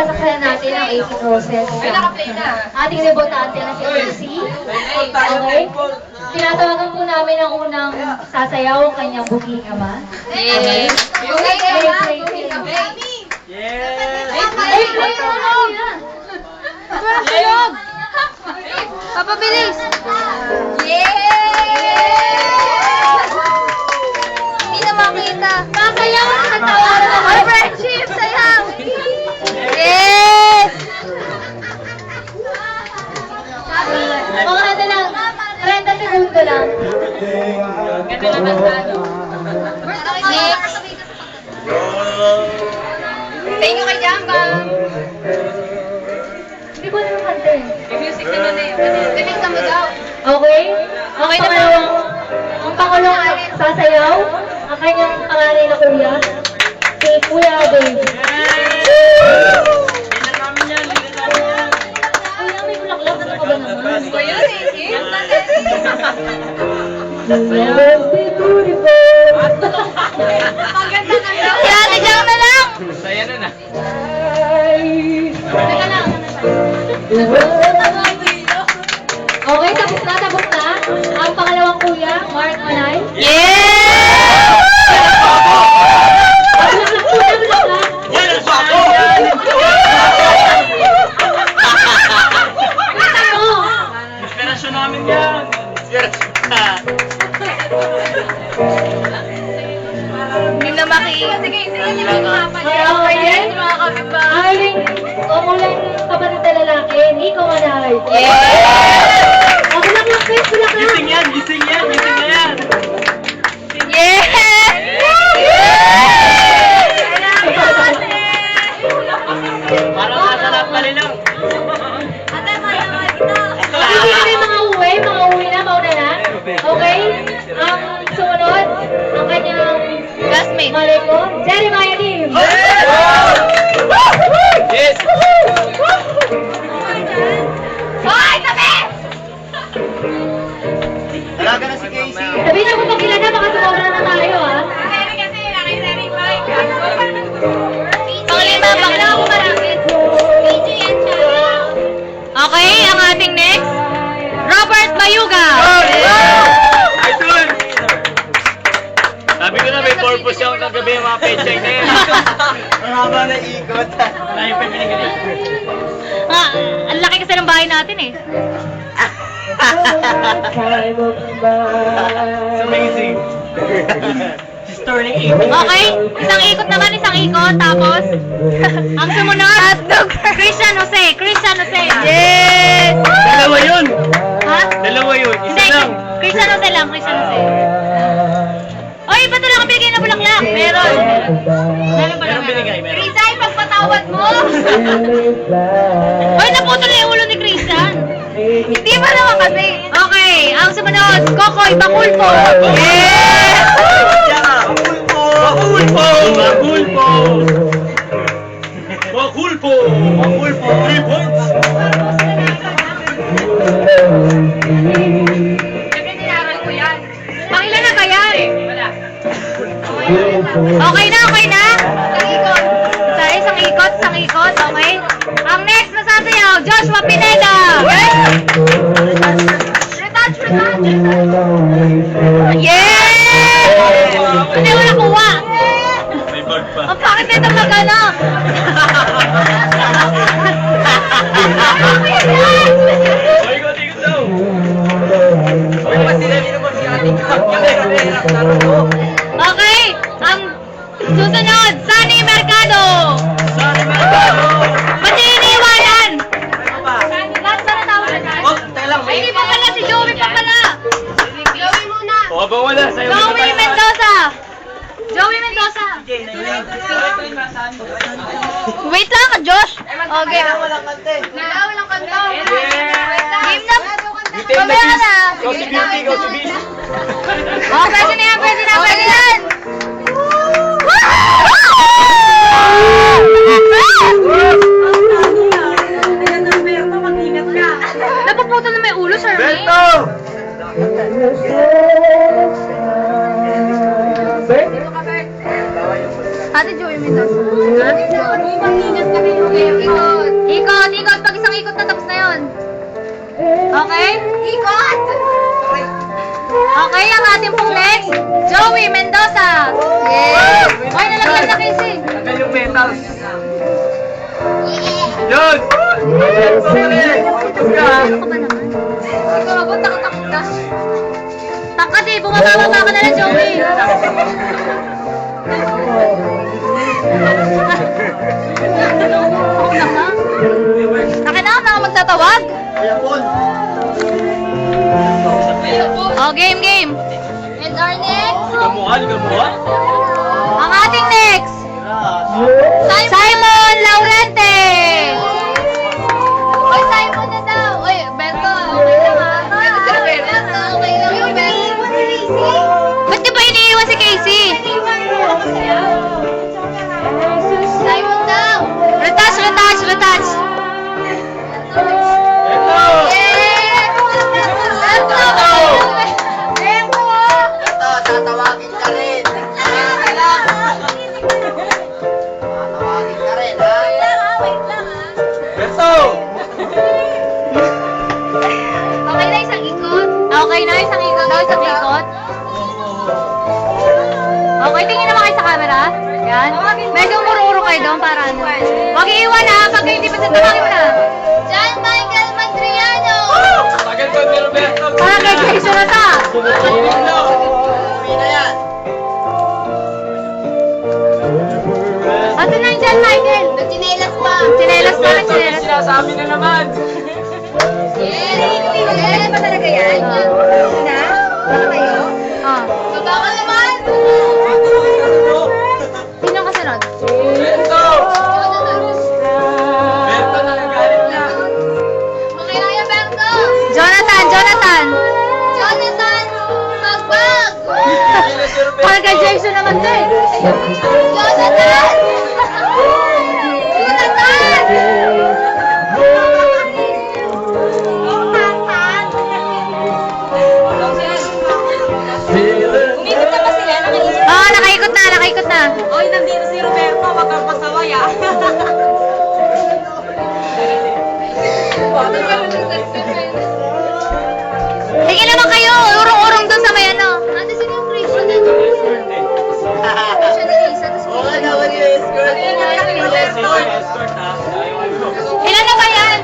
sasakyan natin ang 18 roses. Ating debutante na si Lucy. Okay? Tinatawagan po namin ang unang sasayaw ang kanyang buging ama. Yes! Ay, play mo na! Tulog! Papabilis! Hindi na makita. Sasayaw ang nagtawaran naman. Our friendship! Sayaw! Yes! Mga ano lang, 30 segundo lang. Ganda naman sa ano. Next! Thank you kay Jambang! Hindi ko naman kanta eh. Music naman eh. Galing ka mo daw. Okay? Okay na Ang pangalawang sasayaw, ang kanyang panganay na kuya, si Kuya Dave. Kuya, may bulaklak. Ano ka ba naman? So yun eh. Maganda ka daw. Si Ate Jang na lang! Saya na na. Teka lang. Okay, tapos na. Ang pangalawang kuya, Mark Manay. Yeah! Bulaklak. Yan ang bako! Ano? Inspirasyon namin yan. Hindi na makita. Sige, Okay din? Aling, umulan kapatid na lalaki, Nico Manay. Yeah! Bulaklak, guys, bulaklak. Gising yan, gising yan, gising na yan. Yeah! Parang nasa lahat pa rin lang. Okay, mga uwi na, mauna na. Okay? Ang sumunod, ang kanyang Classmate. malay ko, Jeremiah Lim. Yes! Hoy, tabi! Talaga na si Casey. Sabihin niyo kung pakilala na, baka sumobra na tayo, ha? Panglima ko malapit. Okay, ang ating next, Robert Bayuga. Idol! Sabi ko na may purpose yung kagabi yung mga paycheck na yan. Ang haba na ikot. Layo pa binigay. Ah, ang laki kasi ng bahay natin eh. It's amazing. She's turning 80. Okay, isang ikot naman, isang ikot. Tapos, ang sumunod, Christian Jose. Yes! Dalawa yun! Ha? Dalawa yun, isa Hindi, lang. Christian Jose. Oy, ba't wala kang binigay na bulaklak? Meron pala. Meron binigay, meron. Christian, pagpatawad mo! Oy, naputol na yung ulo ni Christian. Hindi ba naman kasi? Okay, ang sumunod, Kokoy Bakulpo. Yes! Bakulpo! Bakulpo! Bakulpo! Bakulpo! 3 points! Pangilan na ba yan? Okay na? Isang ikot, okay? Ang next na sasayaw, Joshua Pineda. Retouch. Yeah! Hindi mo nakuha. May bag pa. Ang pangit nito magano. Ikot daw! Uy, mas sila dito mo si ating Okay, ang susunod, Sunny Mercado. Sorry, Mercado! Pati iniwanan. Lahat ba natawag na tayo? Oh, teka lang. Ay, hindi pa pala, si Joey pa pala. Joey muna. O, abang wala. Sa'yo Joey Mendoza. Wait lang ka, Josh. Okay. Walang kanta. Game na. Mamaya na. Go si Beauty, go si Beast. Oh, pwede na yan. Napaputol na may ulo, sir. Berto! Ate Joey Mendoza. Ate Joey, mag-ingat kami. Okay, ang ating pong next, Joey Mendoza. Yes! Ay, nalaglag na Casey. Tagal yung metals. Yun! Ano ka ba naman? Ikaw, abot, takatakot ka. Takot eh, bumababa ka na lang, Joey. Akin na, ako magtatawag. Oh, game. And our next, Gamuhan? ang ating next, Simon Laurente. Oy, Simon na daw. Oy, Bento, okay lang ha. Bento, okay lang yung Bento. Ba't di ba iniiwan si Casey? Simon daw. Retouch. Yes! Bento! Ito, tatawagin ka rin. Tatawagin ka rin, ha? Beto! Okay na isang ikot? Okay na isang ikot? Okay, tingin naman kayo sa camera. Yan. Medyo umuro-uro kayo doon para ano. Huwag iiwan ha, pag hindi pa tawagin mo na. John Michael Madriano! Tagal ko ni Roberto. Para kay Jason na ta. Uwi na yan. Ato na yung John Michael. Nagchinelas pa. Chinelas pa. Sinasabi na naman. Yes, ba talaga yan? Na? Baka kayo? Baba ka naman! Sino ang kasunod? Beto! Beto na nagalit na. Okay na yan, Berto! Jonathan! Magbag! Parang kay Jason naman din. Jonathan! Oh, nakaikot na. Oy, nandito si Roberto, wag kang pasaway ah. Tingin naman kayo, urong-urong doon sa may ano. Ate, sino yung Christian na doon? Siya ni Lisa, tapos Okay naman yung escort. Escort ha. ilan na ba yan?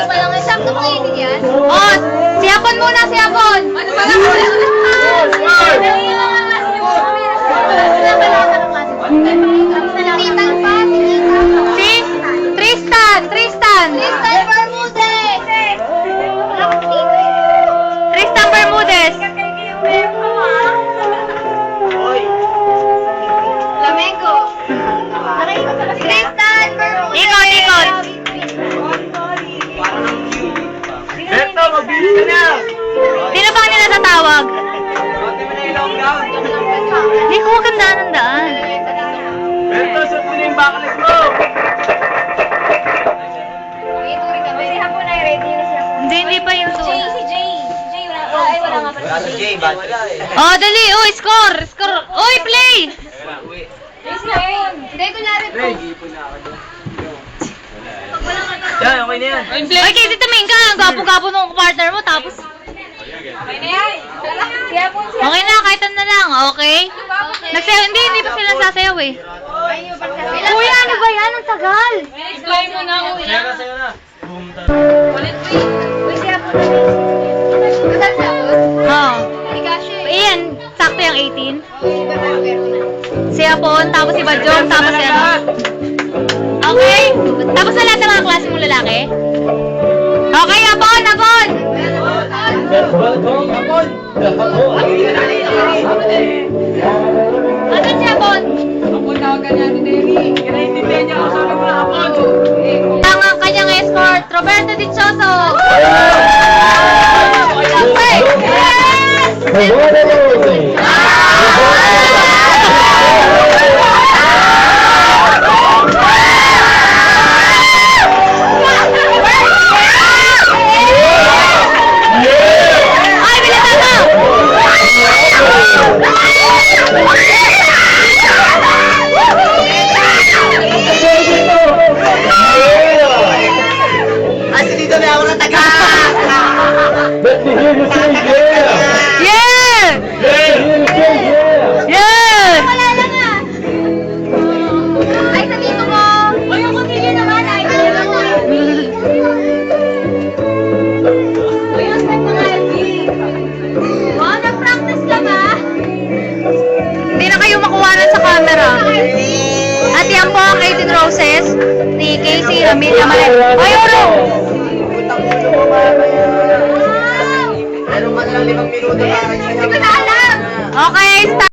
Pa lang, sakto pa yun yan? Oh, siyapon muna, siyapon! Ano ba lang? Si Tristan Bermudez! Tristan Bermudez! Flamengo! Tristan Bermudez! Ikot! Beto, magbili ka na! Sino ba nila tatawag? Konti mo na yung long gown. Hindi ko magandaan ng daan. Beto, suot mo na yung bakalis mo! Hindi pa yung suot. Wala si Jay, ba't? Oh, dali! Oh, score! Oy, play! Hindi, kunyari po. Yan, okay na yan. Oy, kasi tumingin ka. Ang gapo-gapo ng partner mo, tapos... Okay na, kahit ano na lang, okay? Nagsayaw, hindi pa sila sasayaw eh. Kuya, ano ba yan? Ang tagal! Explain mo na, kuya. Sa'yo na. Boom, Oo. Iyan, sakto yung 18. Si Apon, tapos si Badjong, tapos si ano. Okay? Tapos na lahat ng mga klase mong lalaki? Okay, Apon! Ano si Apon? Apon, tawagan niya ni Derry. Kinaintindihan niya ako, sabi mo na Apon. Ang kanyang escort, Roberto Dichoso! Okay! Yes! Ay, bilisan mo! Kasi dito na ako nataga! Yes! Wow, nag-practice ka ba? Hindi na kayo makuwanan sa camera. At yan po ang 18 Roses ni Casey Amelia Malet. Ay, Oro! Utang ulo mo mamaya. Meron ka na lang 5 minuto para Hindi ko na alam. Okay, start.